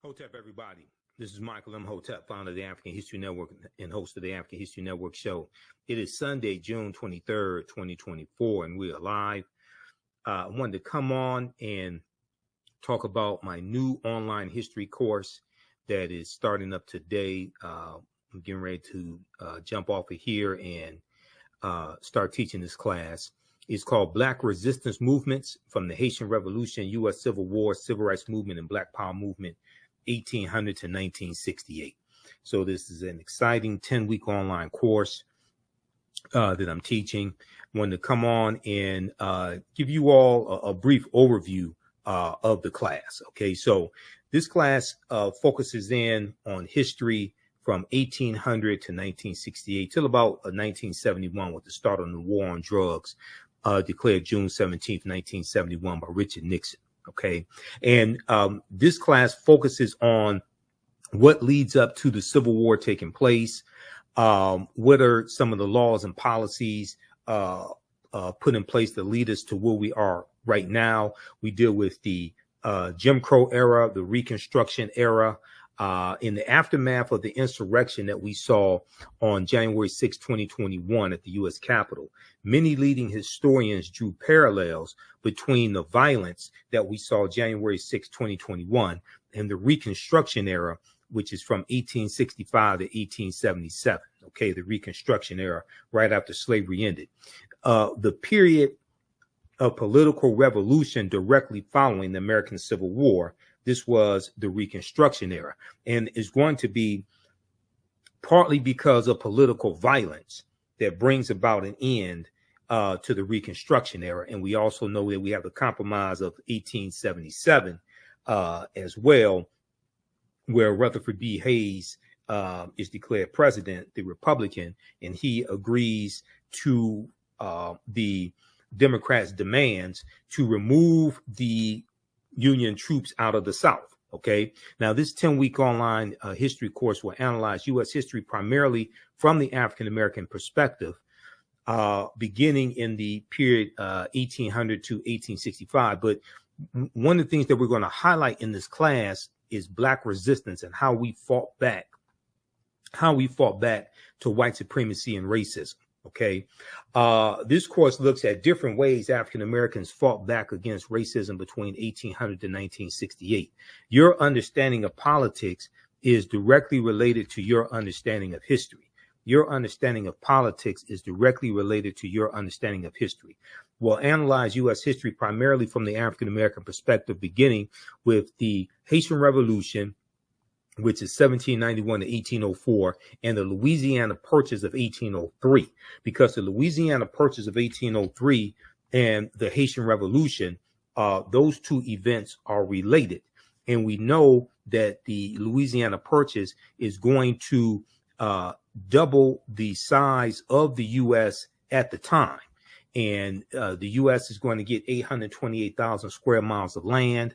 Hotep, everybody. This is Michael Imhotep, founder of the African History Network and host of the African History Network show. It is Sunday, June 23rd, 2024, and we are live. I wanted to come on and talk about my new online history course that is starting up today. I'm getting ready to jump off of here and start teaching this class. It's called Black Resistance Movements from the Haitian Revolution, U.S. Civil War, Civil Rights Movement, and Black Power Movement, 1800 to 1968. So this is an exciting 10-week online course that I'm teaching. I wanted to come on and give you all a brief overview of the class. Okay, so this class focuses in on history from 1800 to 1968 till about 1971, with the start of the war on drugs, declared June 17th, 1971 by Richard Nixon. Okay. And this class focuses on what leads up to the Civil War taking place. What are some of the laws and policies put in place that lead us to where we are right now? We deal with the Jim Crow era, the Reconstruction era, in the aftermath of the insurrection that we saw on January 6, 2021 at the U.S. Capitol. Many leading historians drew parallels between the violence that we saw January 6, 2021 and the Reconstruction era, which is from 1865 to 1877. Okay, the Reconstruction era, right after slavery ended. The period of political revolution directly following the American Civil War, this was the Reconstruction era, and is going to be partly because of political violence that brings about an end to the Reconstruction era. And we also know that we have the Compromise of 1877 as well, where Rutherford B. Hayes is declared president, the Republican, and he agrees to the Democrats' demands to remove the Union troops out of the South. Okay. Now, this 10-week online history course will analyze U.S. history primarily from the African-American perspective, beginning in the period 1800 to 1865. But one of the things that we're going to highlight in this class is Black resistance and how we fought back to white supremacy and racism. Okay. This course looks at different ways African Americans fought back against racism between 1800 to 1968. Your understanding of politics is directly related to your understanding of history. Your understanding of politics is directly related to your understanding of history. We'll analyze U.S. history primarily from the African American perspective, beginning with the Haitian Revolution, which is 1791 to 1804, and the Louisiana Purchase of 1803, because the Louisiana Purchase of 1803 and the Haitian Revolution, those two events are related. And we know that the Louisiana Purchase is going to double the size of the U.S. at the time. And the U.S. is going to get 828,000 square miles of land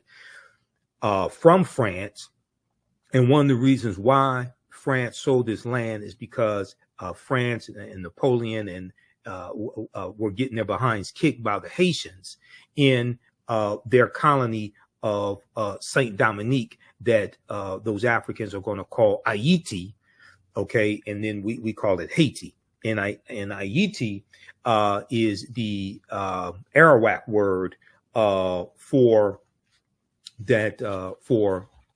from France. And one of the reasons why France sold this land is because France and Napoleon and were getting their behinds kicked by the Haitians in their colony of Saint Dominique that those Africans are going to call Haiti. Okay, and then we call it Haiti. And Haiti is the Arawak word for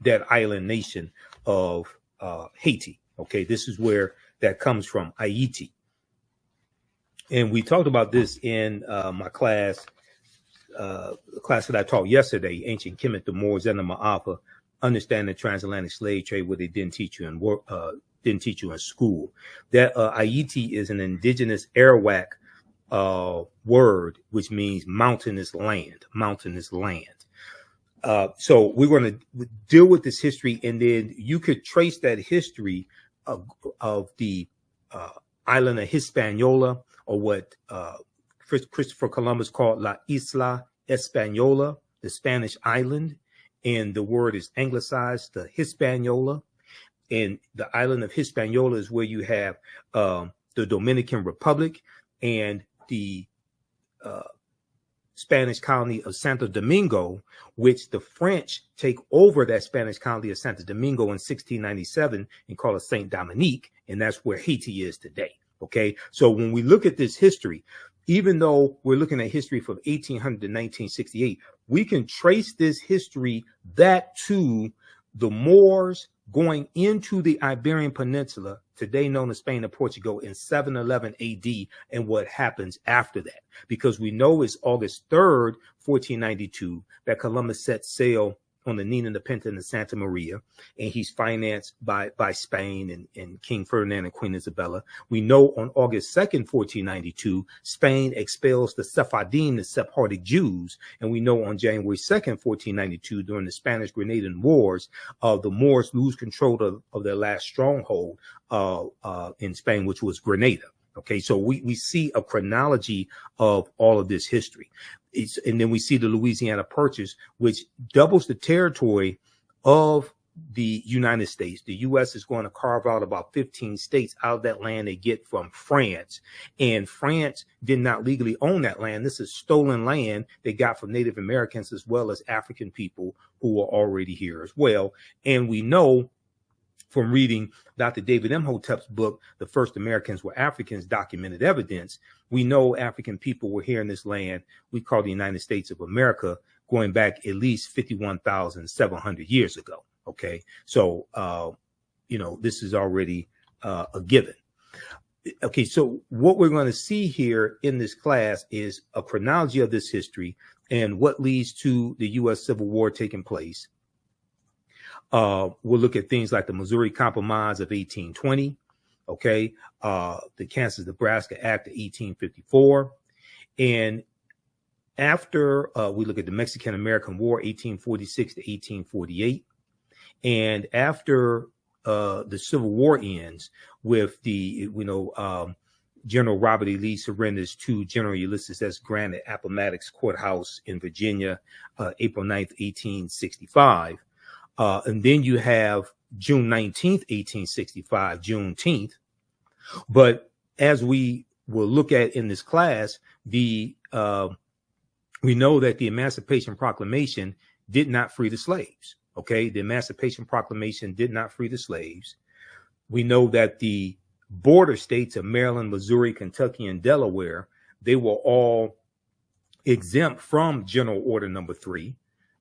that island nation of Haiti. Okay, this is where that comes from, Haiti. And we talked about this in my class, the class that I taught yesterday, Ancient Kemet, the Moors, and the Ma'afa, Understanding the Transatlantic Slave Trade, what they didn't teach you in school. That Haiti is an indigenous Arawak word, which means mountainous land, so we're going to deal with this history, and then you could trace that history of the island of Hispaniola, or what Christopher Columbus called La Isla Española, the Spanish island, and the word is anglicized to Hispaniola. And the island of Hispaniola is where you have the Dominican Republic and the Spanish colony of Santo Domingo, which the French take over that Spanish colony of Santo Domingo in 1697 and call it Saint Dominique, and that's where Haiti is today. Okay, so when we look at this history, even though we're looking at history from 1800 to 1968, we can trace this history back to the Moors going into the Iberian Peninsula, today known as Spain and Portugal, in 711 AD, and what happens after that. Because we know it's August 3rd, 1492, that Columbus set sail on the Nina, the Pinta, and the Santa Maria, and he's financed by Spain and King Ferdinand and Queen Isabella. We know on August 2nd, 1492, Spain expels the Sephardim, the Sephardic Jews, and we know on January 2nd, 1492, during the Spanish-Grenadian Wars, the Moors lose control of their last stronghold in Spain, which was Grenada. Okay, so we see a chronology of all of this history. And then we see the Louisiana Purchase, which doubles the territory of the United States. The U.S. is going to carve out about 15 states out of that land they get from France. And France did not legally own that land. This is stolen land they got from Native Americans as well as African people who were already here as well. And we know from reading Dr. David Imhotep's book, The First Americans Were Africans, Documented Evidence, we know African people were here in this land we call the United States of America, going back at least 51,700 years ago. Okay, so, this is already a given. Okay, so what we're going to see here in this class is a chronology of this history and what leads to the U.S. Civil War taking place. We'll look at things like the Missouri Compromise of 1820, okay, the Kansas-Nebraska Act of 1854, and after we look at the Mexican-American War, 1846 to 1848, and after the Civil War ends with the, General Robert E. Lee surrenders to General Ulysses S. Grant at Appomattox Courthouse in Virginia, April 9th, 1865. And then you have June 19th, 1865, Juneteenth. But as we will look at in this class, we know that the Emancipation Proclamation did not free the slaves. Okay, the Emancipation Proclamation did not free the slaves. We know that the border states of Maryland, Missouri, Kentucky, and Delaware, they were all exempt from General Order Number 3.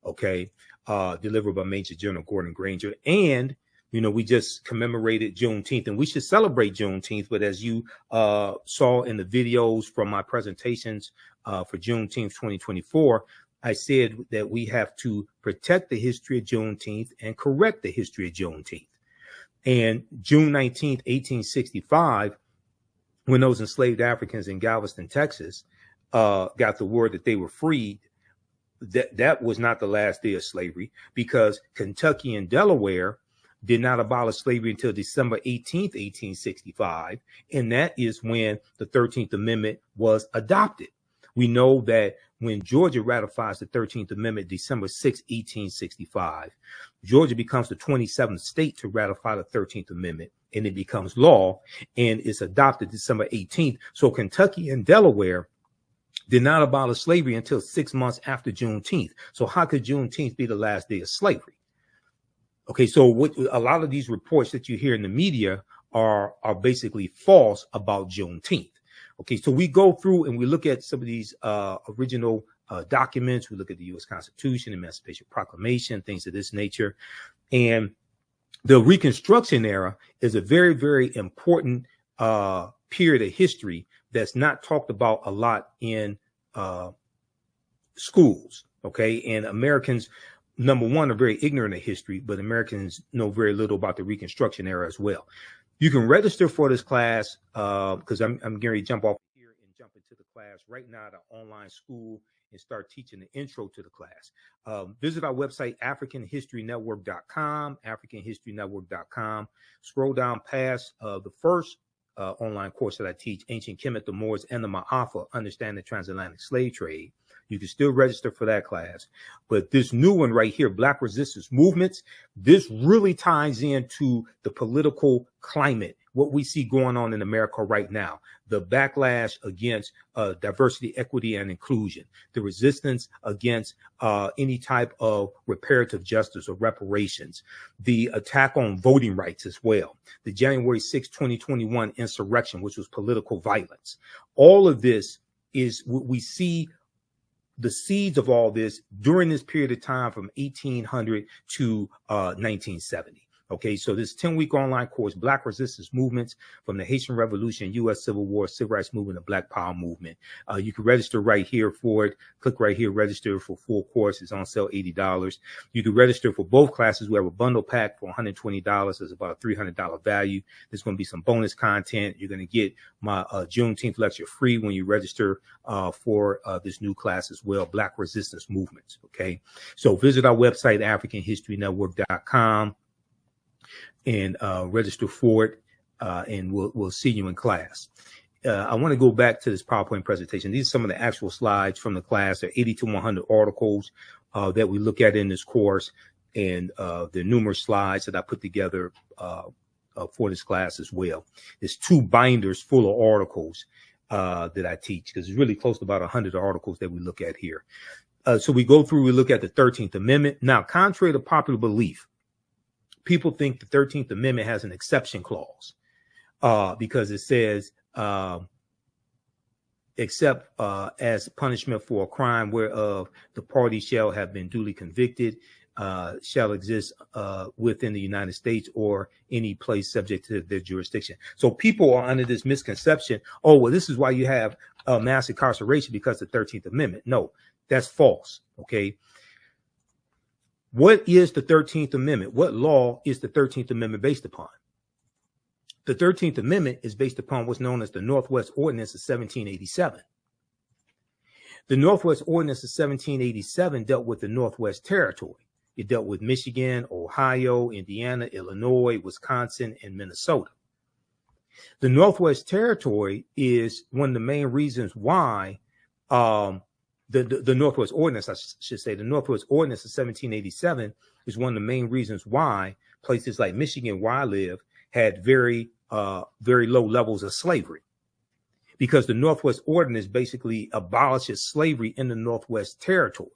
Okay, delivered by Major General Gordon Granger. And, we just commemorated Juneteenth, and we should celebrate Juneteenth. But as you saw in the videos from my presentations for Juneteenth 2024, I said that we have to protect the history of Juneteenth and correct the history of Juneteenth. And June 19th, 1865, when those enslaved Africans in Galveston, Texas, got the word that they were freed, that was not the last day of slavery, because Kentucky and Delaware did not abolish slavery until December 18th, 1865. And that is when the 13th Amendment was adopted. We know that when Georgia ratifies the 13th Amendment, December 6, 1865, Georgia becomes the 27th state to ratify the 13th Amendment, and it becomes law, and it's adopted December 18th. So Kentucky and Delaware did not abolish slavery until 6 months after Juneteenth. So how could Juneteenth be the last day of slavery? Okay, so a lot of these reports that you hear in the media are basically false about Juneteenth. Okay, so we go through and we look at some of these original documents. We look at the U.S. Constitution, Emancipation Proclamation, things of this nature. And the Reconstruction era is a very, very important period of history that's not talked about a lot in schools. Okay, and Americans, number one, are very ignorant of history, but Americans know very little about the Reconstruction era as well. You can register for this class because I'm getting ready to jump off here and jump into the class right now at our online school and start teaching the intro to the class. Visit our website, AfricanHistoryNetwork.com, AfricanHistoryNetwork.com. Scroll down past the first online course that I teach, Ancient Kemet, the Moors, and the Ma'afa, Understand the Transatlantic Slave Trade. You can still register for that class. But this new one right here, Black Resistance Movements, this really ties into the political climate what we see going on in America right now, the backlash against diversity, equity, and inclusion, the resistance against any type of reparative justice or reparations, the attack on voting rights as well, the January 6, 2021 insurrection, which was political violence. All of this is what we see. The seeds of all this during this period of time from 1800 to 1970. Okay, so this 10-week online course, Black Resistance Movements from the Haitian Revolution, U.S. Civil War, Civil Rights Movement, and Black Power Movement. You can register right here for it. Click right here, register for full course. It's on sale, $80. You can register for both classes. We have a bundle pack for $120. It's about a $300 value. There's going to be some bonus content. You're going to get my Juneteenth lecture free when you register for this new class as well, Black Resistance Movements. Okay, so visit our website, AfricanHistoryNetwork.com. and register for it, and we'll see you in class. I want to go back to this PowerPoint presentation. These are some of the actual slides from the class. There are 80 to 100 articles that we look at in this course, and there are numerous slides that I put together for this class as well. There's 2 binders full of articles that I teach, because it's really close to about 100 articles that we look at here. So we go through, we look at the 13th Amendment. Now, contrary to popular belief, people think the 13th Amendment has an exception clause because it says, except as punishment for a crime whereof the party shall have been duly convicted, shall exist within the United States or any place subject to their jurisdiction. So people are under this misconception, oh, well, this is why you have mass incarceration, because of the 13th Amendment. No, that's false, okay? What is the 13th Amendment? What law is the 13th Amendment based upon? The 13th Amendment is based upon what's known as the Northwest Ordinance of 1787. The Northwest Ordinance of 1787 dealt with the Northwest Territory. It dealt with Michigan, Ohio, Indiana, Illinois, Wisconsin, and Minnesota. The Northwest Territory is one of the main reasons why the Northwest Ordinance, I should say, the Northwest Ordinance of 1787 is one of the main reasons why places like Michigan, where I live, had very low levels of slavery, because the Northwest Ordinance basically abolishes slavery in the Northwest Territory.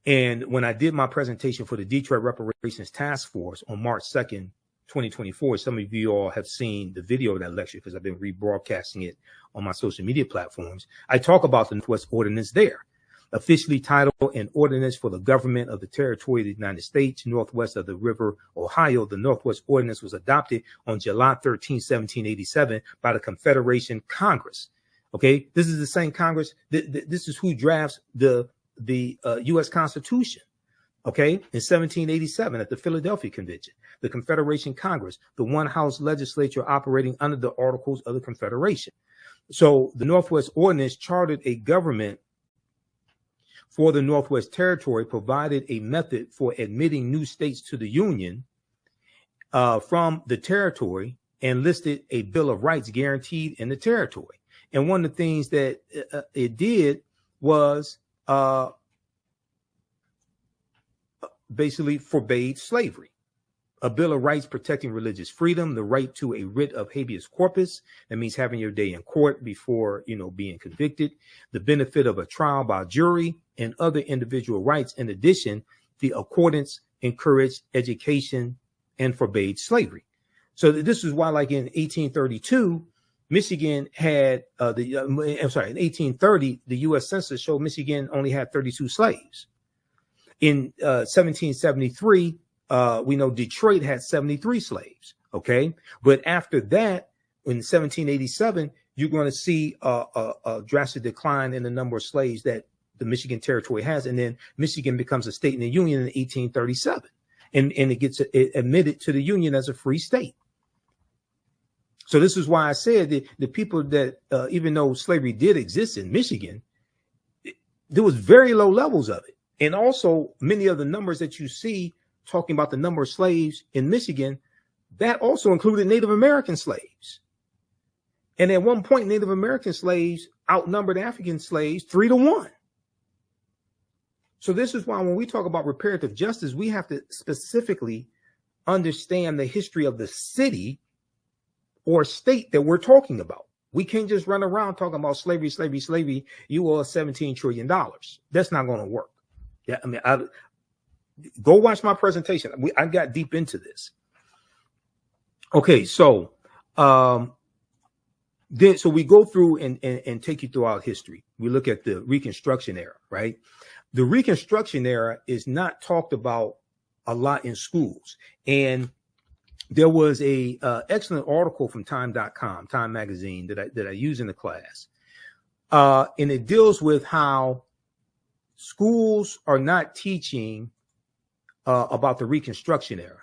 And when I did my presentation for the Detroit Reparations Task Force on March 2nd, 2024, some of you all have seen the video of that lecture because I've been rebroadcasting it on my social media platforms. I talk about the Northwest Ordinance there, officially titled An Ordinance for the Government of the Territory of the United States, Northwest of the River Ohio. The Northwest Ordinance was adopted on July 13, 1787 by the Confederation Congress. Okay, this is the same Congress. This is who drafts the U.S. Constitution. Okay, in 1787 at the Philadelphia Convention, the Confederation Congress, the one-house legislature operating under the Articles of the Confederation. So the Northwest Ordinance chartered a government for the Northwest Territory, provided a method for admitting new states to the Union from the territory, and listed a Bill of Rights guaranteed in the territory. And one of the things that it did was basically forbade slavery. A Bill of Rights protecting religious freedom, the right to a writ of habeas corpus, that means having your day in court before, being convicted, the benefit of a trial by jury, and other individual rights. In addition, the accordance encouraged education and forbade slavery. So this is why, like in 1832, Michigan had in 1830, the U.S. Census showed Michigan only had 32 slaves. In 1773, we know Detroit had 73 slaves. Okay, but after that, in 1787, you're going to see a drastic decline in the number of slaves that the Michigan Territory has, and then Michigan becomes a state in the Union in 1837, and it gets admitted to the Union as a free state. So this is why I said that the people that, even though slavery did exist in Michigan, there was very low levels of it. And also many of the numbers that you see talking about the number of slaves in Michigan, that also included Native American slaves. And at one point, Native American slaves outnumbered African slaves 3-1. So this is why when we talk about reparative justice, we have to specifically understand the history of the city or state that we're talking about. We can't just run around talking about slavery, slavery, slavery. You owe us $17 trillion. That's not going to work. Yeah, I mean, go watch my presentation. I got deep into this. Okay, so so we go through and take you throughout history. We look at the Reconstruction era, right? The Reconstruction era is not talked about a lot in schools, and there was a excellent article from Time.com, Time magazine, that I use in the class, and it deals with how schools are not teaching about the Reconstruction era.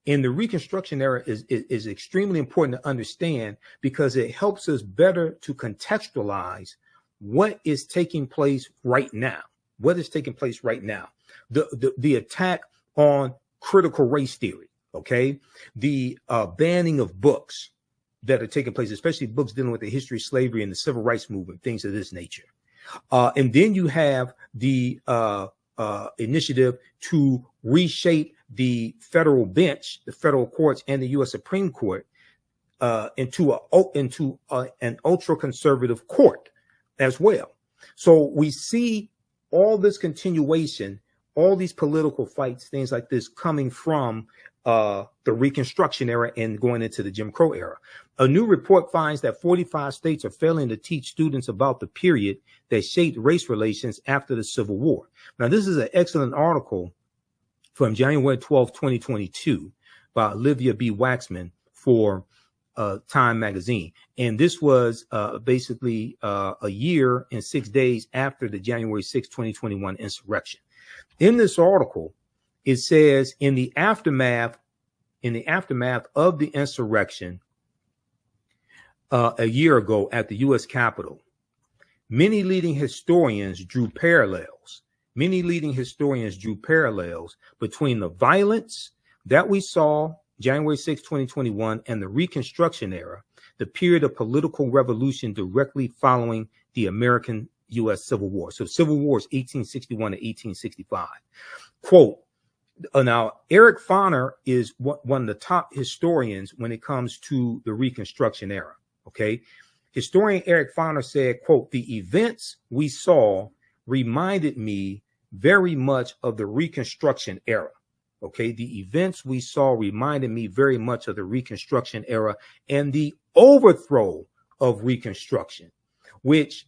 And the Reconstruction era is extremely important to understand because it helps us better to contextualize what is taking place right now. What is taking place right now? The attack on critical race theory. Okay, the banning of books that are taking place, especially books dealing with the history of slavery and the civil rights movement, things of this nature. And then you have the initiative to reshape the federal bench, the federal courts, and the U.S. Supreme Court into an ultra conservative court as well. So we see all this continuation, all these political fights, things like this coming from the Reconstruction era and going into the Jim Crow era. A new report finds that 45 states are failing to teach students about the period that shaped race relations after the Civil War. Now, this is an excellent article from January 12, 2022 by Olivia B. Waxman for Time magazine. And this was basically a year and 6 days after the January 6, 2021 insurrection. In this article, it says in the aftermath of the insurrection a year ago at the U.S. Capitol, many leading historians drew parallels between the violence that we saw January 6, 2021 and the Reconstruction era, the period of political revolution directly following the American U.S. Civil War. So Civil War is 1861 to 1865. Quote, now, Eric Foner is one of the top historians when it comes to the Reconstruction era. Okay. Historian Eric Foner said, quote, the events we saw reminded me very much of the Reconstruction era. Okay. The events we saw reminded me very much of the Reconstruction era and the overthrow of Reconstruction, which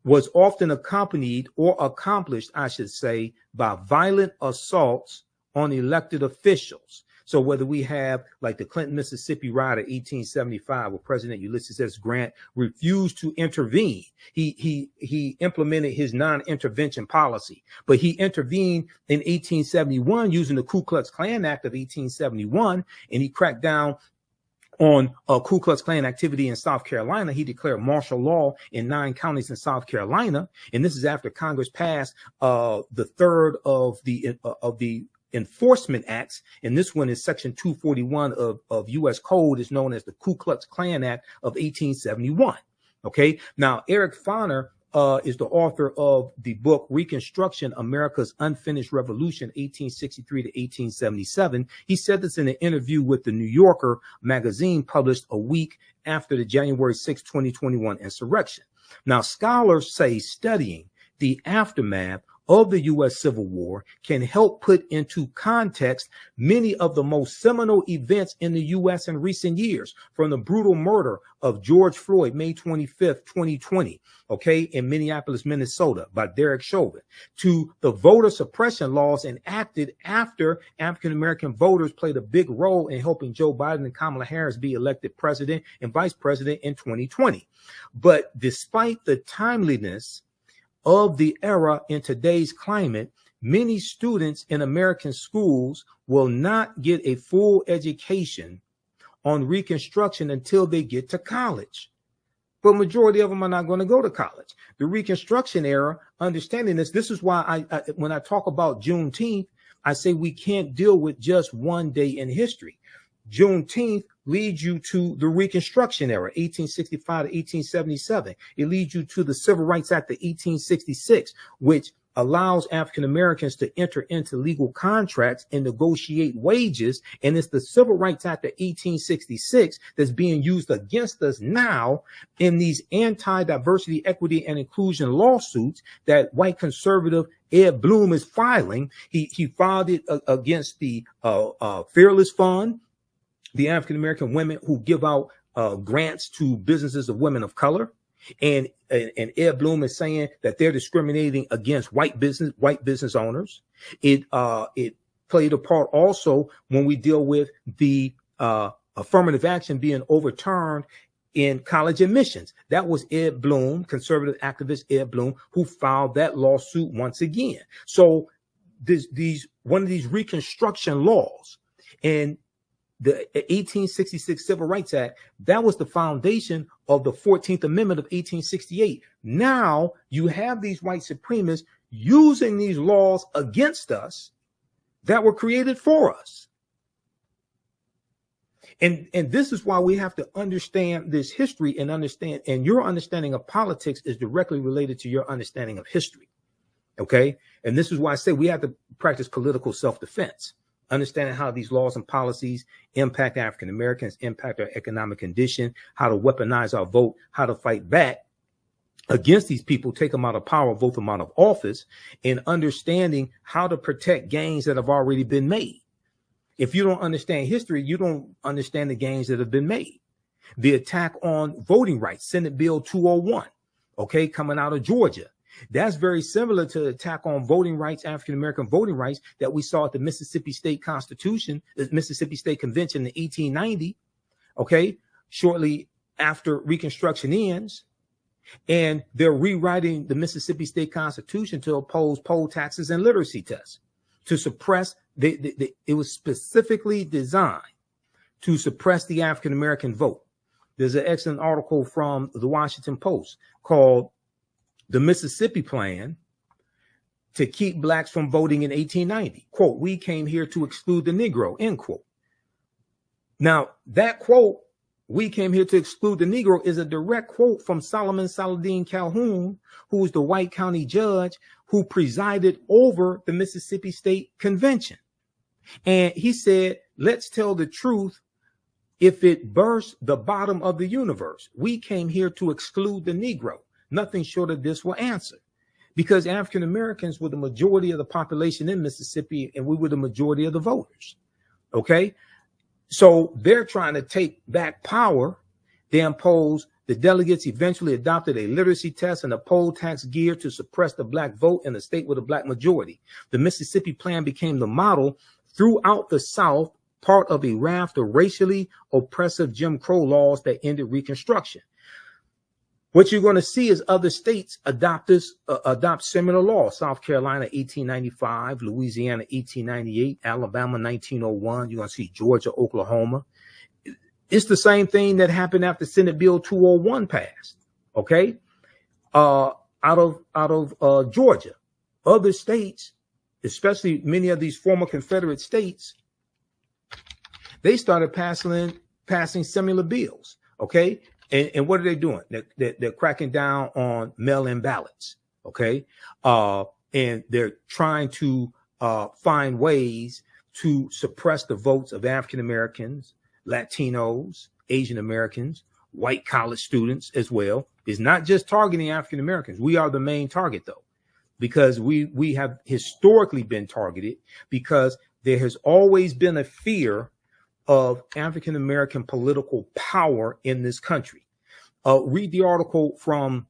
was often accompanied or accomplished, I should say, by violent assaults on elected officials. So whether we have like the Clinton, Mississippi riot of 1875, where President Ulysses S. Grant refused to intervene. He implemented his non-intervention policy, but he intervened in 1871 using the Ku Klux Klan Act of 1871, and he cracked down on Ku Klux Klan activity in South Carolina. He declared martial law in 9 counties in South Carolina, and this is after Congress passed the third of the enforcement acts, and this one is section 241 of U.S. Code, is known as the Ku Klux Klan Act of 1871. Okay, now Eric Foner is the author of the book Reconstruction, America's Unfinished Revolution, 1863 to 1877. He said this in an interview with the New Yorker magazine published a week after the January 6, 2021 insurrection. Now, scholars say studying the aftermath of the U.S. Civil War can help put into context many of the most seminal events in the U.S. in recent years, from the brutal murder of George Floyd, May 25th, 2020, okay, in Minneapolis, Minnesota, by Derek Chauvin, to the voter suppression laws enacted after African-American voters played a big role in helping Joe Biden and Kamala Harris be elected president and vice president in 2020. But despite the timeliness of the era in today's climate, many students in American schools will not get a full education on Reconstruction until they get to college. But majority of them are not going to go to college. The Reconstruction era, understanding this is why I when I talk about Juneteenth, I say we can't deal with just one day in history. Juneteenth leads you to the Reconstruction era, 1865 to 1877. It leads you to the Civil Rights Act of 1866, which allows African Americans to enter into legal contracts and negotiate wages. And it's the Civil Rights Act of 1866 that's being used against us now in these anti-diversity, equity, and inclusion lawsuits that white conservative Ed Bloom is filing. He filed it against the Fearless Fund, the African American women who give out grants to businesses of women of color. And Ed Bloom is saying that they're discriminating against white business owners. It played a part also when we deal with the affirmative action being overturned in college admissions. That was Ed Bloom, conservative activist Ed Bloom, who filed that lawsuit once again. So one of these Reconstruction laws and the 1866 Civil Rights Act, that was the foundation of the 14th Amendment of 1868. Now you have these white supremacists using these laws against us that were created for us. And this is why we have to understand this history and understand, and your understanding of politics is directly related to your understanding of history. Okay. And this is why I say we have to practice political self-defense. Understanding how these laws and policies impact African Americans, impact our economic condition, how to weaponize our vote, how to fight back against these people, take them out of power, vote them out of office, and understanding how to protect gains that have already been made. If you don't understand history, you don't understand the gains that have been made. The attack on voting rights, Senate Bill 201, okay, coming out of Georgia. That's very similar to the attack on voting rights, African-American voting rights that we saw at the Mississippi State Constitution, the Mississippi State Convention in 1890, okay, shortly after Reconstruction ends. And they're rewriting the Mississippi State Constitution to oppose poll taxes and literacy tests, to suppress, it was specifically designed to suppress the African-American vote. There's an excellent article from the Washington Post called "The Mississippi Plan to Keep Blacks from Voting in 1890. Quote, "We came here to exclude the Negro," end quote. Now, that quote, "We came here to exclude the Negro," is a direct quote from Solomon Saladin Calhoun, who was the white county judge who presided over the Mississippi State Convention. And he said, "Let's tell the truth. If it bursts the bottom of the universe, we came here to exclude the Negro. Nothing short of this will answer." Because African Americans were the majority of the population in Mississippi, and we were the majority of the voters. Okay. So they're trying to take back power. They imposed, the delegates eventually adopted a literacy test and a poll tax geared to suppress the black vote in a state with a black majority. The Mississippi Plan became the model throughout the South, part of a raft of racially oppressive Jim Crow laws that ended Reconstruction. What you're going to see is other states adopt similar laws. South Carolina, 1895, Louisiana, 1898, Alabama, 1901. You're going to see Georgia, Oklahoma. It's the same thing that happened after Senate Bill 201 passed. Okay. Out of Georgia, other states, especially many of these former Confederate states, they started passing similar bills. Okay. And what are they doing? They're cracking down on mail-in ballots, okay? And they're trying to find ways to suppress the votes of African Americans, Latinos, Asian Americans, white college students as well. It's not just targeting African Americans. We are the main target, though, because we have historically been targeted because there has always been a fear of African American political power in this country. Read the article from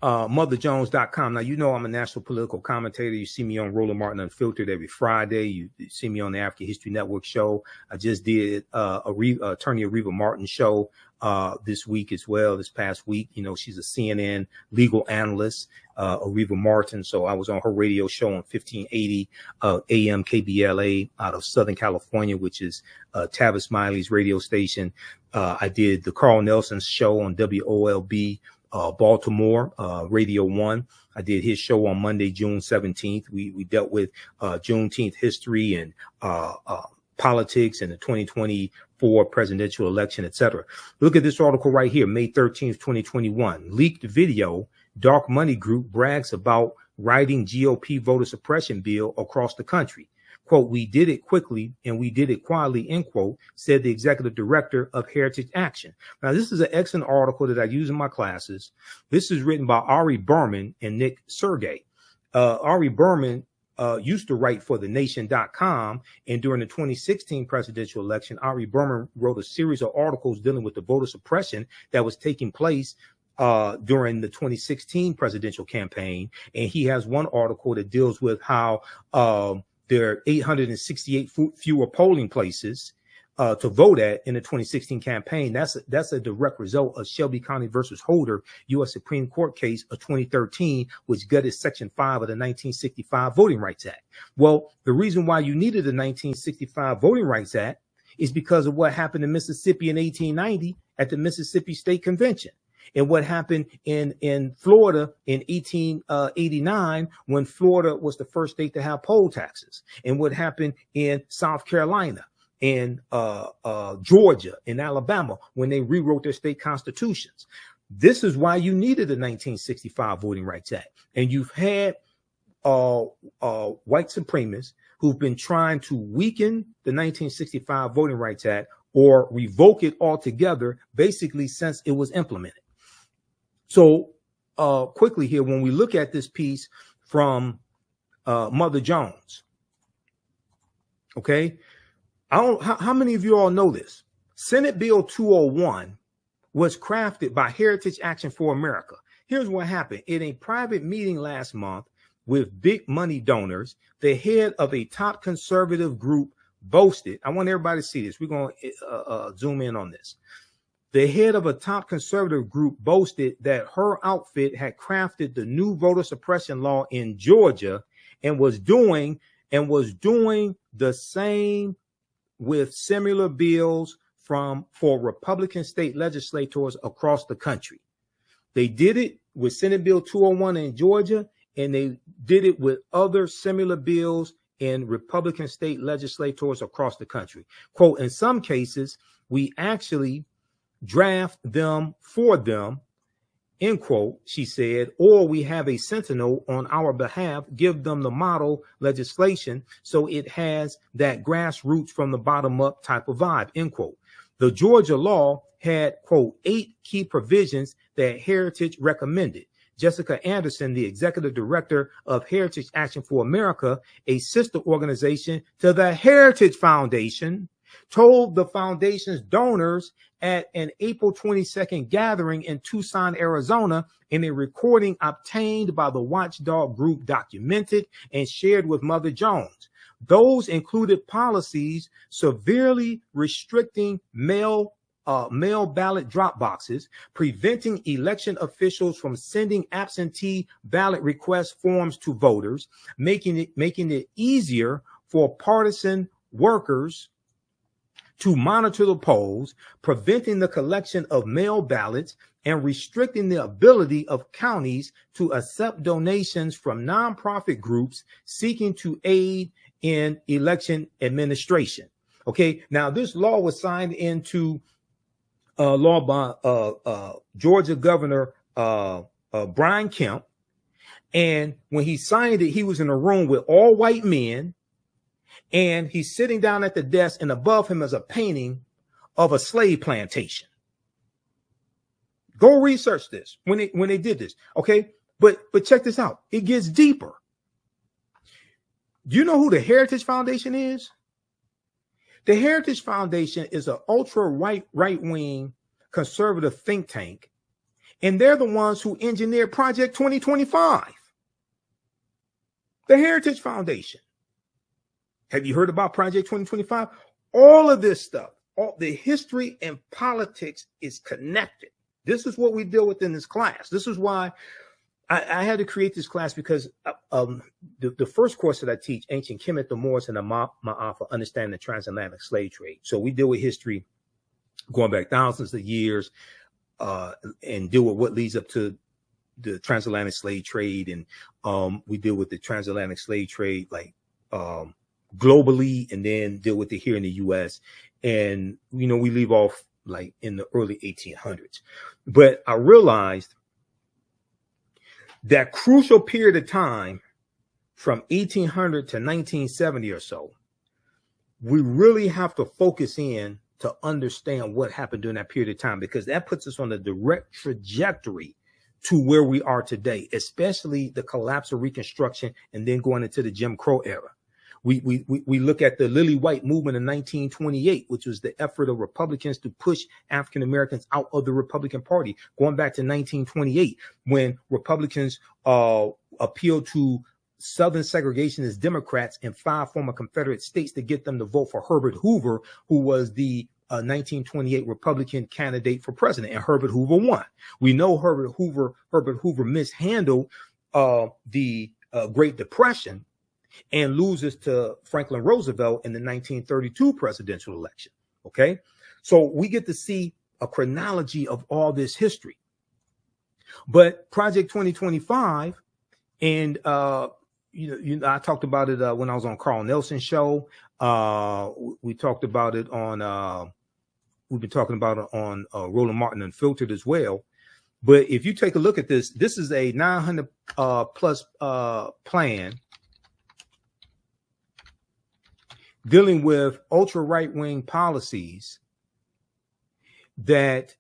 motherjones.com. Now, you know I'm a national political commentator. You see me on Roland Martin Unfiltered every Friday. You see me on the African History Network show. I just did Attorney Areva Martin show this week as well, this past week. You know, she's a CNN legal analyst, Areva Martin. So I was on her radio show on 1580 AM KBLA out of Southern California, which is Tavis Smiley's radio station. I did the Carl Nelson show on WOLB Baltimore, Radio 1. I did his show on Monday, June 17th. We dealt with Juneteenth history and politics and the 2024 presidential election, etc. Look at this article right here, May 13th, 2021. Leaked video, Dark Money Group brags about writing GOP voter suppression bill across the country. Quote, we did it quickly and we did it quietly, end quote, said the executive director of Heritage Action. Now, this is an excellent article that I use in my classes. This is written by Ari Berman and Nick Sergey. Ari Berman used to write for thenation.com, and during the 2016 presidential election, Ari Berman wrote a series of articles dealing with the voter suppression that was taking place during the 2016 presidential campaign. And he has one article that deals with how there are 868 fewer polling places to vote at in the 2016 campaign. That's a direct result of Shelby County versus Holder, U.S. Supreme Court case of 2013, which gutted Section 5 of the 1965 Voting Rights Act. Well, the reason why you needed the 1965 Voting Rights Act is because of what happened in Mississippi in 1890 at the Mississippi State Convention, and what happened in Florida in 1889 when Florida was the first state to have poll taxes, and what happened in South Carolina and Georgia and Alabama when they rewrote their state constitutions. This is why you needed the 1965 Voting Rights Act. And you've had white supremacists who've been trying to weaken the 1965 Voting Rights Act or revoke it altogether, basically since it was implemented. So quickly here, when we look at this piece from Mother Jones, okay, how many of you all know this? Senate Bill 201 was crafted by Heritage Action for America. Here's what happened. In a private meeting last month with big money donors, the head of a top conservative group boasted, I want everybody to see this. We're going to zoom in on this. The head of a top conservative group boasted that her outfit had crafted the new voter suppression law in Georgia and was doing the same with similar bills for Republican state legislators across the country. They did it with Senate Bill 201 in Georgia, and they did it with other similar bills in Republican state legislators across the country. Quote, in some cases, we actually draft them for them, end quote, she said, or we have a sentinel on our behalf, give them the model legislation so it has that grassroots from the bottom up type of vibe, end quote. The Georgia law had, quote, 8 key provisions that Heritage recommended. Jessica Anderson, the executive director of Heritage Action for America, a sister organization to the Heritage Foundation, told the foundation's donors at an April 22nd gathering in Tucson, Arizona, in a recording obtained by the watchdog group Documented and shared with Mother Jones. Those included policies severely restricting mail ballot drop boxes, preventing election officials from sending absentee ballot request forms to voters, making it easier for partisan workers to monitor the polls, preventing the collection of mail ballots, and restricting the ability of counties to accept donations from nonprofit groups seeking to aid in election administration. Okay, now this law was signed into law by Georgia Governor Brian Kemp, and when he signed it, he was in a room with all white men. And he's sitting down at the desk, and above him is a painting of a slave plantation. Go research this when they did this. Okay. But check this out. It gets deeper. Do you know who the Heritage Foundation is? The Heritage Foundation is an ultra right-wing conservative think tank. And they're the ones who engineered Project 2025. The Heritage Foundation. Have you heard about Project 2025? All of this stuff, all the history and politics is connected. This is what we deal with in this class. This is why I had to create this class, because the first course that I teach, Ancient Kemet, the Moors, and the Ma'afa, Understanding the Transatlantic Slave Trade. So we deal with history going back thousands of years and deal with what leads up to the transatlantic slave trade. And we deal with the transatlantic slave trade, like globally, and then deal with it here in the U.S. And, you know, we leave off like in the early 1800s. But I realized that crucial period of time from 1800 to 1970 or so, we really have to focus in to understand what happened during that period of time, because that puts us on a direct trajectory to where we are today, especially the collapse of Reconstruction and then going into the Jim Crow era. We look at the Lily White movement in 1928, which was the effort of Republicans to push African Americans out of the Republican Party, going back to 1928, when Republicans appealed to Southern segregationist Democrats in 5 former Confederate states to get them to vote for Herbert Hoover, who was the 1928 Republican candidate for president, and Herbert Hoover won. We know Herbert Hoover mishandled the Great Depression and loses to Franklin Roosevelt in the 1932 presidential election. Okay, so we get to see a chronology of all this history. But Project 2025, and I talked about it when I was on Carl Nelson's show. We talked about it on. We've been talking about it on Roland Martin Unfiltered as well. But if you take a look at this, this is a 900 plus plan dealing with ultra right-wing policies that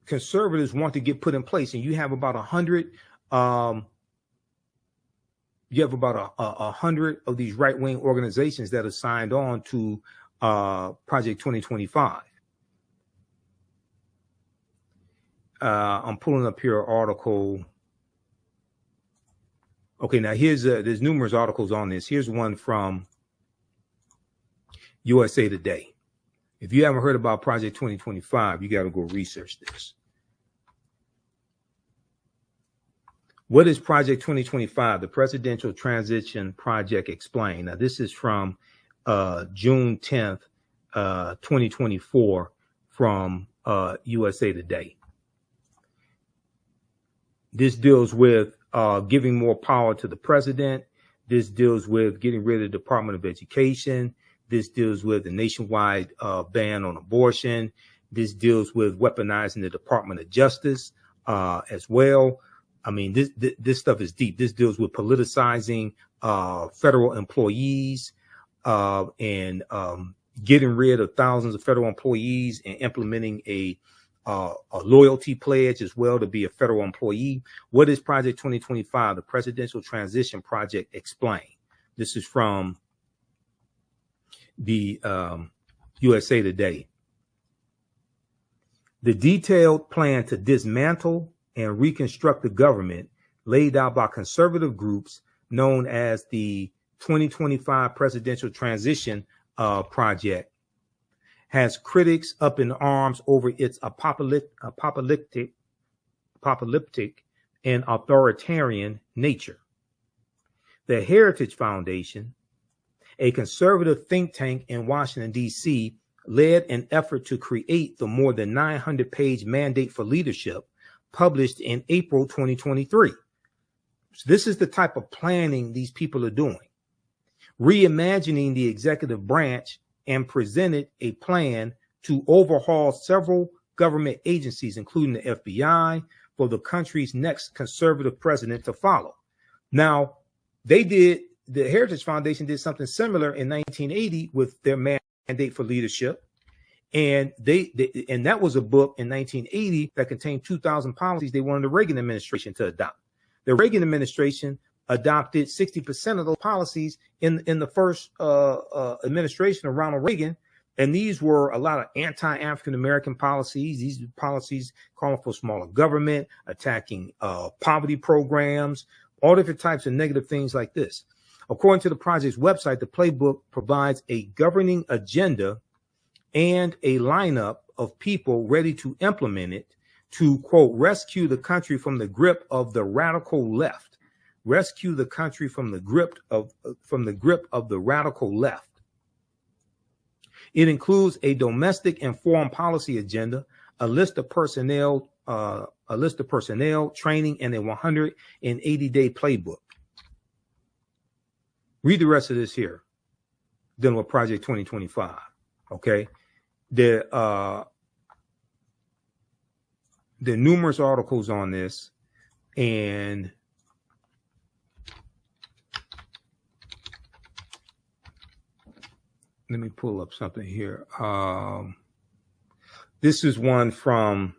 conservatives want to get put in place. And you have about 100 of these right-wing organizations that are signed on to Project 2025. I'm pulling up here an article. Okay, now there's numerous articles on this. Here's one from USA Today. If you haven't heard about Project 2025, you got to go research this. What is Project 2025? The Presidential Transition Project Explained. Now, this is from June 10th, 2024 from USA Today. This deals with giving more power to the president. This deals with getting rid of the Department of Education. This deals with the nationwide ban on abortion. This deals with weaponizing the Department of Justice as well. I mean, this stuff is deep. This deals with politicizing federal employees and getting rid of thousands of federal employees and implementing a loyalty pledge as well to be a federal employee. What is Project 2025? The Presidential Transition Project Explained. This is from the USA Today. The detailed plan to dismantle and reconstruct the government laid out by conservative groups known as the 2025 Presidential Transition Project has critics up in arms over its apocalyptic and authoritarian nature. The Heritage Foundation, a conservative think tank in Washington, D.C., led an effort to create the more than 900-page Mandate for Leadership published in April 2023. So this is the type of planning these people are doing. Reimagining the executive branch, and presented a plan to overhaul several government agencies, including the FBI, for the country's next conservative president to follow. Now, the Heritage Foundation did something similar in 1980 with their Mandate for Leadership. And and that was a book in 1980 that contained 2,000 policies they wanted the Reagan administration to adopt. The Reagan administration adopted 60% of those policies in the first administration of Ronald Reagan. And these were a lot of anti-African American policies. These policies calling for smaller government, attacking poverty programs, all different types of negative things like this. According to the project's website, the playbook provides a governing agenda and a lineup of people ready to implement it to, quote, rescue the country from the grip of the radical left. Rescue the country from the grip of the radical left. It includes a domestic and foreign policy agenda, a list of personnel, training, and a 180-day playbook. Read the rest of this here, dealing with Project 2025. Okay, there are numerous articles on this, and let me pull up something here. This is one from,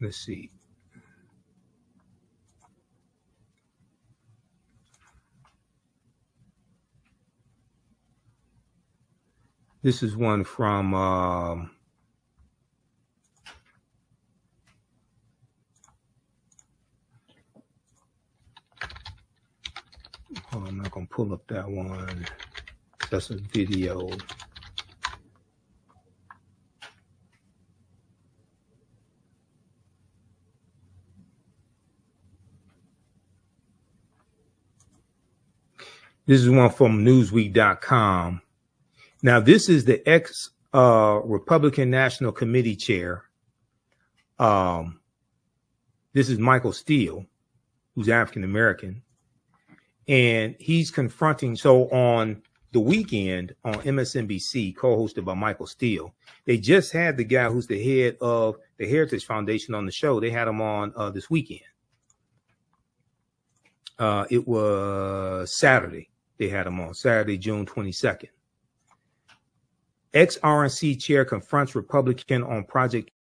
let's see. This is one from oh, I'm not going to pull up that one. That's a video. This is one from Newsweek.com. Now, this is the ex-Republican National Committee chair. This is Michael Steele, who's African-American. And he's confronting, so on the weekend on MSNBC, co-hosted by Michael Steele, they just had the guy who's the head of the Heritage Foundation on the show. They had him on this weekend. It was Saturday. They had him on Saturday, June 22nd. Ex-RNC chair confronts Republican on Project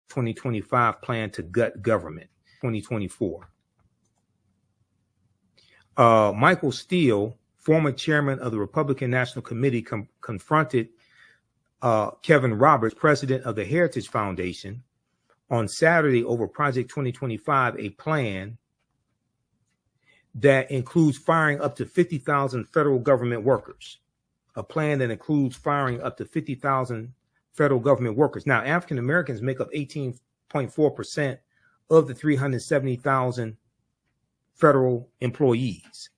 2025 plan to gut government, 2024. Michael Steele, former chairman of the Republican National Committee, confronted Kevin Roberts, president of the Heritage Foundation, on Saturday over Project 2025, a plan that includes firing up to 50,000 federal government workers. A plan that includes firing up to 50,000 federal government workers. Now, African Americans make up 18.4% of the 370,000 federal employees.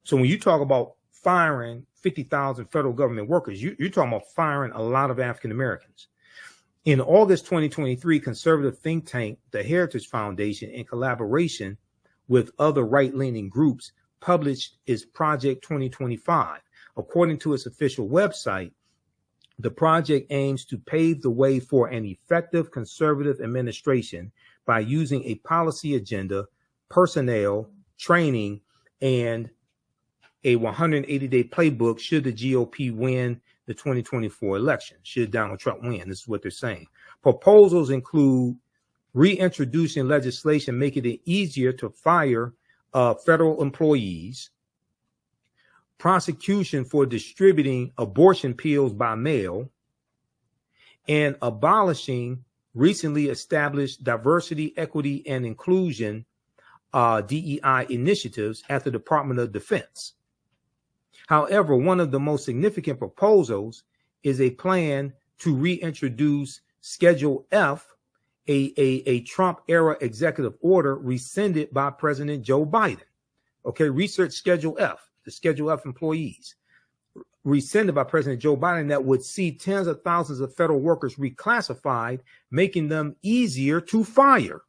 So when you talk about firing 50,000 federal government workers, you're talking about firing a lot of African Americans. In August 2023, conservative think tank, the Heritage Foundation, in collaboration with other right-leaning groups, published its Project 2025. According to its official website, the project aims to pave the way for an effective conservative administration by using a policy agenda, personnel, training, and a 180-day playbook should the GOP win the 2024 election, should Donald Trump win. This is what they're saying. Proposals include reintroducing legislation making it easier to fire federal employees, prosecution for distributing abortion pills by mail, and abolishing recently established diversity, equity, and inclusion DEI initiatives at the Department of Defense. However, one of the most significant proposals is a plan to reintroduce Schedule F, a Trump-era executive order rescinded by President Joe Biden. Okay, research Schedule F. The Schedule F employees, rescinded by President Joe Biden, that would see tens of thousands of federal workers reclassified, making them easier to fire.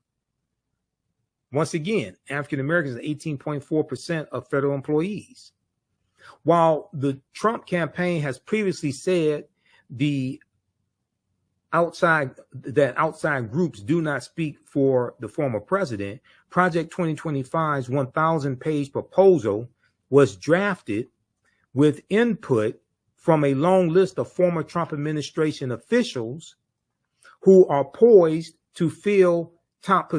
Once again, African Americans are 18.4% of federal employees. While the Trump campaign has previously said outside groups do not speak for the former president, Project 2025's 1,000-page proposal was drafted with input from a long list of former Trump administration officials who are poised to fill top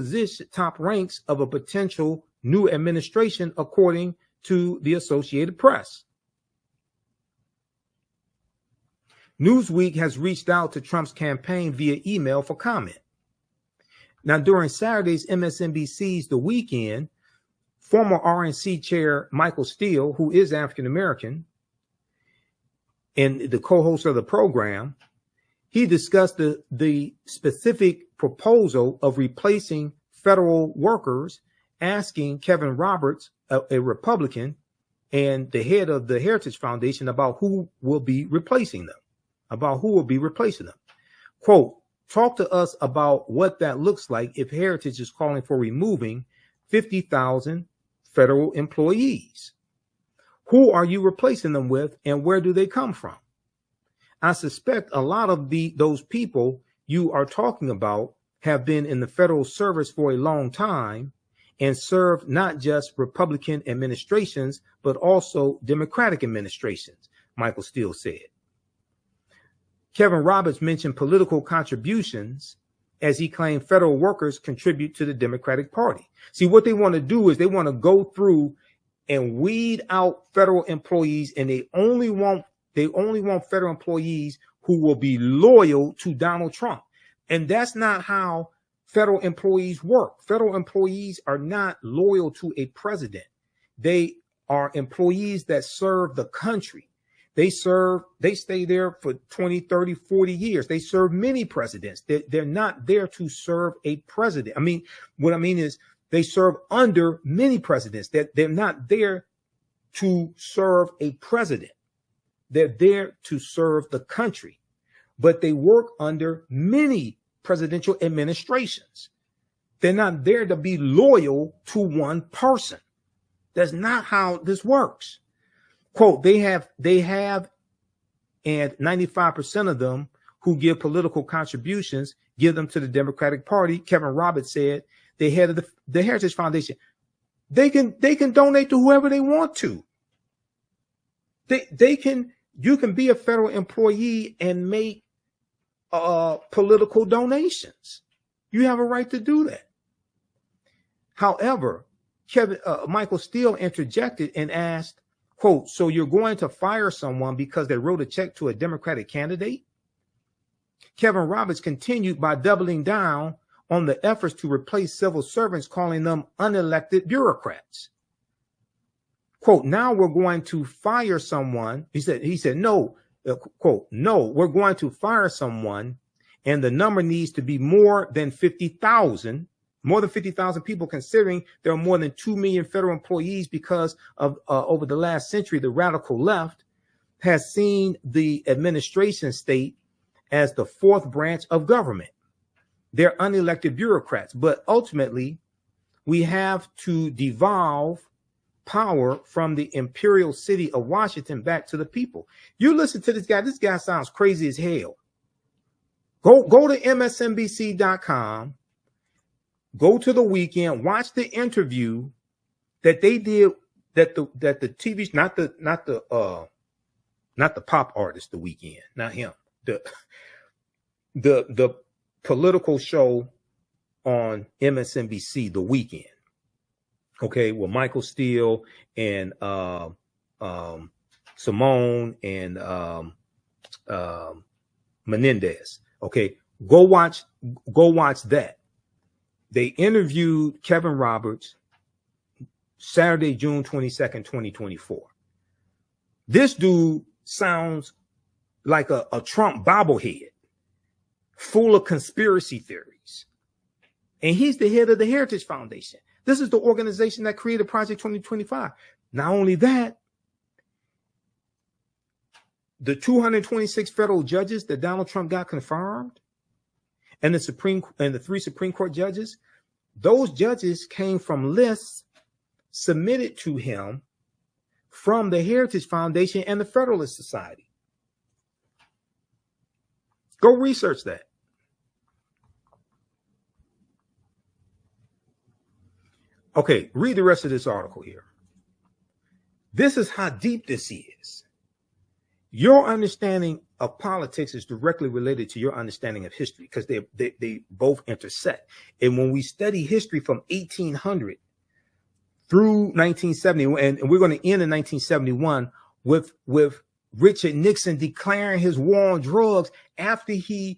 ranks of a potential new administration, according to the Associated Press. Newsweek has reached out to Trump's campaign via email for comment. Now, during Saturday's MSNBC's The Weekend, former RNC chair Michael Steele, who is African American and the co-host of the program, he discussed the specific proposal of replacing federal workers, asking Kevin Roberts, a Republican and the head of the Heritage Foundation, about who will be replacing them, Quote, talk to us about what that looks like if Heritage is calling for removing 50,000 federal employees. Who are you replacing them with, and where do they come from? I suspect a lot of those people you are talking about have been in the federal service for a long time and served not just Republican administrations, but also Democratic administrations, Michael Steele said. Kevin Roberts mentioned political contributions as he claimed federal workers contribute to the Democratic Party. See, what they want to do is they want to go through and weed out federal employees, and they only want federal employees who will be loyal to Donald Trump. And that's not how federal employees work. Federal employees are not loyal to a president. They are employees that serve the country. They stay there for 20, 30, 40 years. They serve many presidents. They're not there to serve a president. What I mean is they serve under many presidents. They're not there to serve a president. They're there to serve the country, but they work under many presidential administrations. They're not there to be loyal to one person. That's not how this works. Quote, they have, and 95% of them who give political contributions give them to the Democratic Party. Kevin Roberts said, the head of the Heritage Foundation, they can donate to whoever they want to. You can be a federal employee and make political donations. You have a right to do that. However, Michael Steele interjected and asked, quote, so you're going to fire someone because they wrote a check to a Democratic candidate? Kevin Roberts continued by doubling down on the efforts to replace civil servants, calling them unelected bureaucrats. Quote, now we're going to fire someone. He said, no, quote, no, we're going to fire someone, and the number needs to be more than 50,000 people, considering there are more than 2 million federal employees because of over the last century, the radical left has seen the administration state as the fourth branch of government. They're unelected bureaucrats, but ultimately we have to devolve power from the imperial city of Washington back to the people. You listen to this guy. This guy sounds crazy as hell. Go to MSNBC.com. Go to The Weekend. Watch the interview that they did. That the TV, not the pop artist, The Weekend, not him. The political show on MSNBC, The Weekend. Okay, with Michael Steele and Simone and Menendez. Okay, go watch that. They interviewed Kevin Roberts Saturday, June 22nd, 2024. This dude sounds like a Trump bobblehead, full of conspiracy theories. And he's the head of the Heritage Foundation. This is the organization that created Project 2025. Not only that, the 226 federal judges that Donald Trump got confirmed, and the 3 Supreme Court judges, those judges came from lists submitted to him from the Heritage Foundation and the Federalist Society. Go research that. Okay, read the rest of this article here. This is how deep this is. Your understanding of politics is directly related to your understanding of history because they both intersect. And when we study history from 1800 through 1970, and we're going to end in 1971 with Richard Nixon declaring his war on drugs after he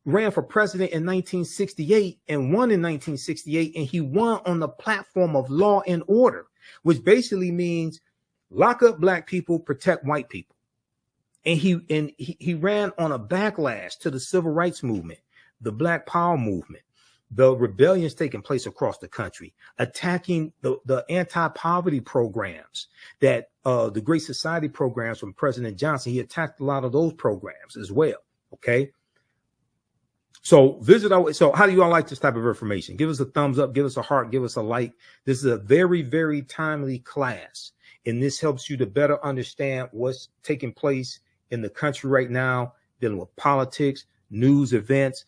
ran for president in 1968 and won in 1968, and he won on the platform of law and order, which basically means lock up black people, protect white people. And he ran on a backlash to the civil rights movement, the Black Power movement, the rebellions taking place across the country, attacking the anti-poverty programs that the Great Society programs from President Johnson. He attacked a lot of those programs as well. Okay. So so how do you all like this type of information? Give us a thumbs up, give us a heart, give us a like. This is a very, very timely class, and this helps you to better understand what's taking place in the country right now, dealing with politics, news events,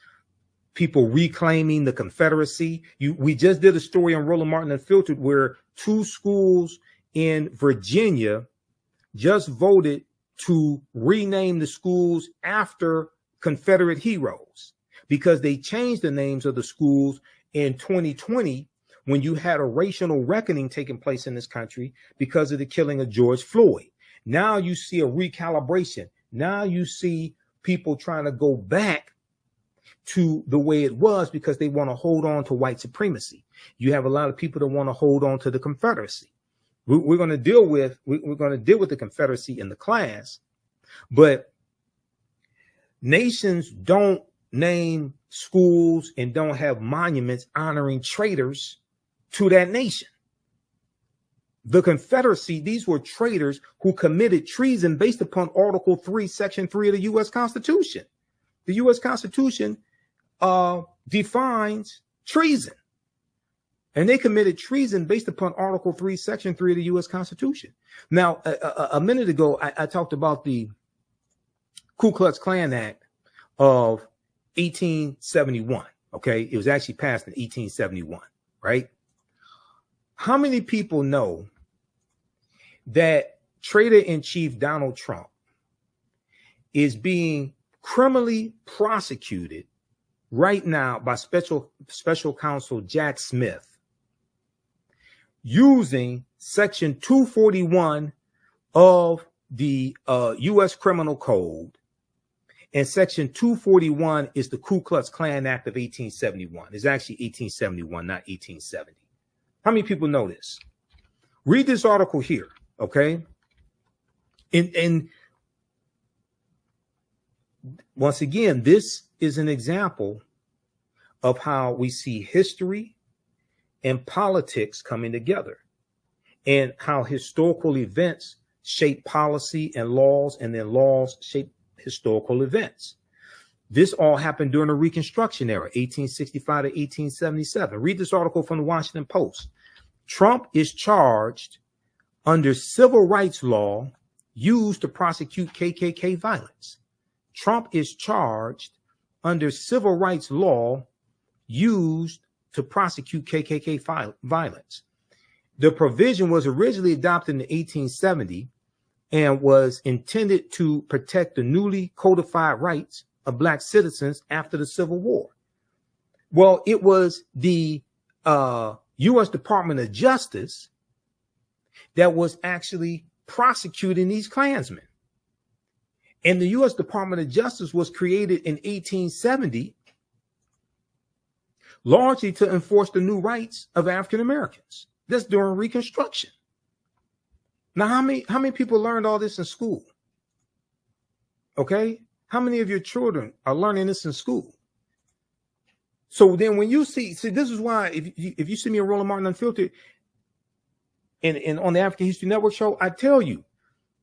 people reclaiming the Confederacy. We just did a story on Roland Martin Unfiltered where 2 schools in Virginia just voted to rename the schools after Confederate heroes because they changed the names of the schools in 2020 when you had a racial reckoning taking place in this country because of the killing of George Floyd. Now you see a recalibration. Now you see people trying to go back to the way it was because they want to hold on to white supremacy. You have a lot of people that want to hold on to the Confederacy. We're going to deal with the Confederacy in the class, but nations don't name schools and don't have monuments honoring traitors to that nation. The Confederacy, these were traitors who committed treason based upon Article 3, Section 3 of the U.S. Constitution. The U.S. Constitution defines treason. And they committed treason based upon Article 3, Section 3 of the U.S. Constitution. Now, a minute ago, I talked about the Ku Klux Klan Act of 1871. Okay, it was actually passed in 1871, right? How many people know that Traitor-in-Chief Donald Trump is being criminally prosecuted right now by special counsel Jack Smith using Section 241 of the U.S. Criminal Code? And Section 241 is the Ku Klux Klan Act of 1871. It's actually 1871, not 1870. How many people know this? Read this article here, okay? And once again, this is an example of how we see history and politics coming together and how historical events shape policy and laws, and then laws shape historical events. This all happened during the Reconstruction era, 1865 to 1877. Read this article from the Washington Post. Trump is charged under civil rights law used to prosecute KKK violence. Trump is charged under civil rights law used to prosecute KKK violence. The provision was originally adopted in 1870 and was intended to protect the newly codified rights of Black citizens after the Civil War. Well, it was the U.S. Department of Justice that was actually prosecuting these Klansmen. And the U.S. Department of Justice was created in 1870 largely to enforce the new rights of African Americans. That's during Reconstruction. Now, how many people learned all this in school? Okay? How many of your children are learning this in school? So then when you see this is why if you see me on Roland Martin Unfiltered and on the African History Network show, I tell you,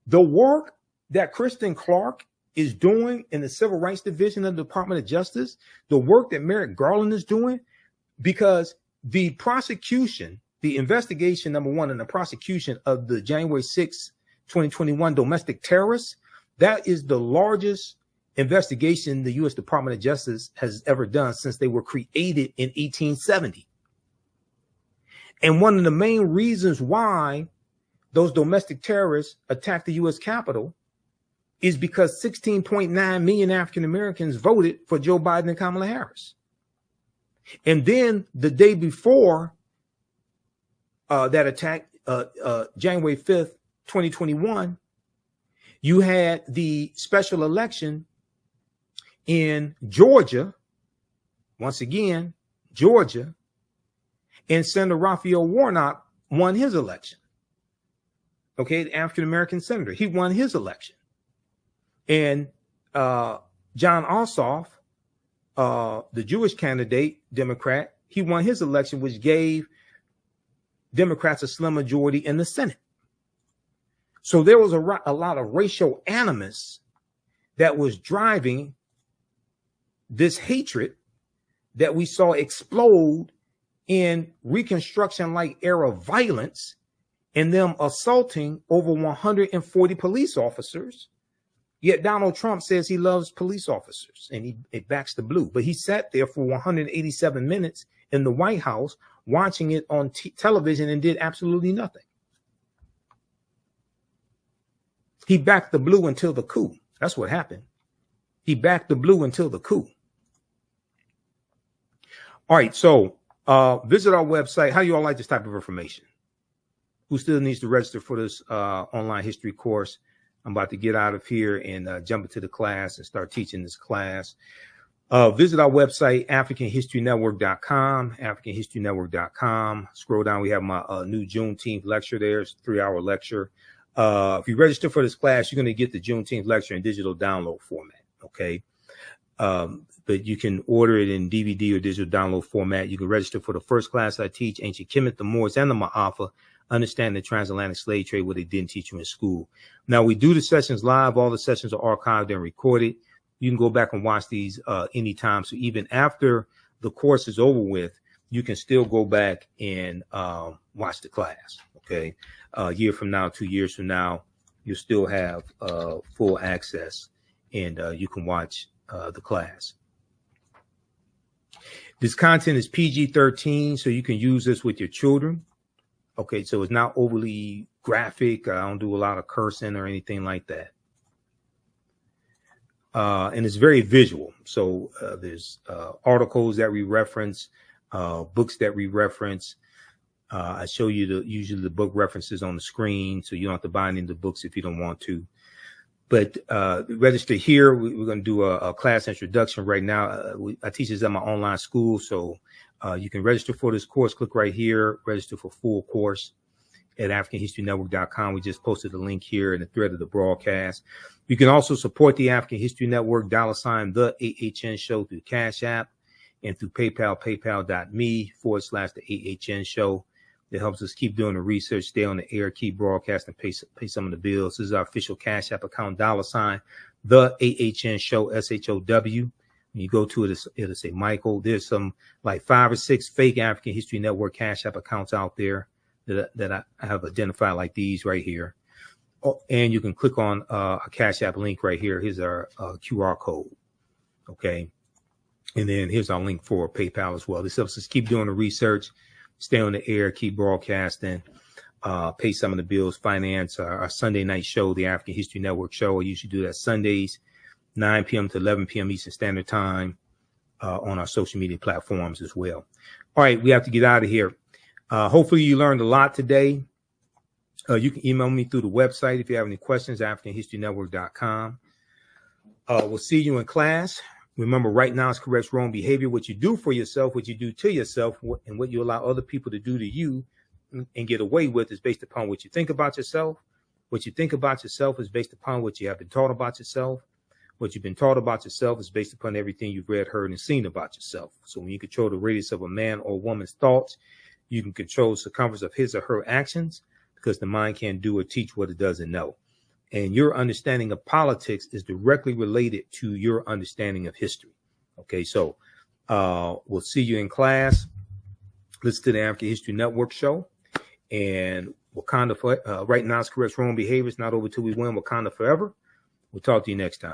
the work that Kristen Clark is doing in the Civil Rights Division of the Department of Justice, the work that Merrick Garland is doing, because the prosecution, the investigation, number one, and the prosecution of the January 6, 2021 domestic terrorists, that is the largest investigation the U.S. Department of Justice has ever done since they were created in 1870. And one of the main reasons why those domestic terrorists attacked the U.S. Capitol is because 16.9 million African Americans voted for Joe Biden and Kamala Harris. And then the day before that attack, January 5th, 2021, you had the special election in Georgia, once again, Georgia, and Senator Raphael Warnock won his election. Okay, the African-American senator, he won his election. And John Ossoff, the Jewish candidate, Democrat, he won his election, which gave Democrats a slim majority in the Senate. So there was a lot of racial animus that was driving this hatred that we saw explode in Reconstruction-like era violence and them assaulting over 140 police officers, Yet Donald Trump says he loves police officers and he backs the blue. But he sat there for 187 minutes in the White House watching it on television and did absolutely nothing. He backed the blue until the coup. That's what happened. He backed the blue until the coup. All right, so visit our website. How do you all like this type of information? Who still needs to register for this online history course? I'm about to get out of here and jump into the class and start teaching this class. Visit our website, AfricanHistoryNetwork.com, AfricanHistoryNetwork.com. Scroll down. We have my new Juneteenth lecture there. It's a 3-hour lecture. If you register for this class, you're going to get the Juneteenth lecture in digital download format. Okay. But you can order it in DVD or digital download format. You can register for the first class I teach, Ancient Kemet, the Moors, and the Ma'afa, understanding the transatlantic slave trade, what they didn't teach you in school. Now, we do the sessions live. All the sessions are archived and recorded. You can go back and watch these anytime. So even after the course is over with, you can still go back and watch the class. Okay. A year from now, 2 years from now, you'll still have full access and you can watch the class. This content is PG-13, so you can use this with your children. Okay, so it's not overly graphic. I don't do a lot of cursing or anything like that. And it's very visual. So there's articles that we reference, books that we reference. I show you usually the book references on the screen, so you don't have to buy any of the books if you don't want to. But register here. We're going to do a class introduction right now. I teach this at my online school, so you can register for this course. Click right here, register for full course at AfricanHistoryNetwork.com. We just posted the link here in the thread of the broadcast. You can also support the African History Network, $ the AHN show through Cash App and through PayPal, paypal.me/the AHN show. It helps us keep doing the research, stay on the air, keep broadcasting, pay some of the bills. This is our official Cash App account, $ the AHN show, SHOW. When you go to it, it'll say Michael. There's some like 5 or 6 fake African History Network Cash App accounts out there that I have identified, like these right here. Oh, and you can click on a Cash App link right here. Here's our QR code. Okay. And then here's our link for PayPal as well. This helps us keep doing the research, stay on the air, keep broadcasting, pay some of the bills, finance our Sunday night show, the African History Network show. I usually do that Sundays, 9 p.m. to 11 p.m. Eastern Standard Time on our social media platforms as well. All right, we have to get out of here. Hopefully you learned a lot today. You can email me through the website if you have any questions, AfricanHistoryNetwork.com. We'll see you in class. Remember, right now is corrects wrong behavior. What you do for yourself, what you do to yourself, and what you allow other people to do to you and get away with is based upon what you think about yourself. What you think about yourself is based upon what you have been taught about yourself. What you've been taught about yourself is based upon everything you've read, heard, and seen about yourself. So when you control the radius of a man or woman's thoughts, you can control the circumference of his or her actions, because the mind can't do or teach what it doesn't know. And your understanding of politics is directly related to your understanding of history. Okay, so we'll see you in class. Listen to the African History Network show. And Wakanda, right now is correct wrong behavior. It's not over till we win. Wakanda forever. We'll talk to you next time.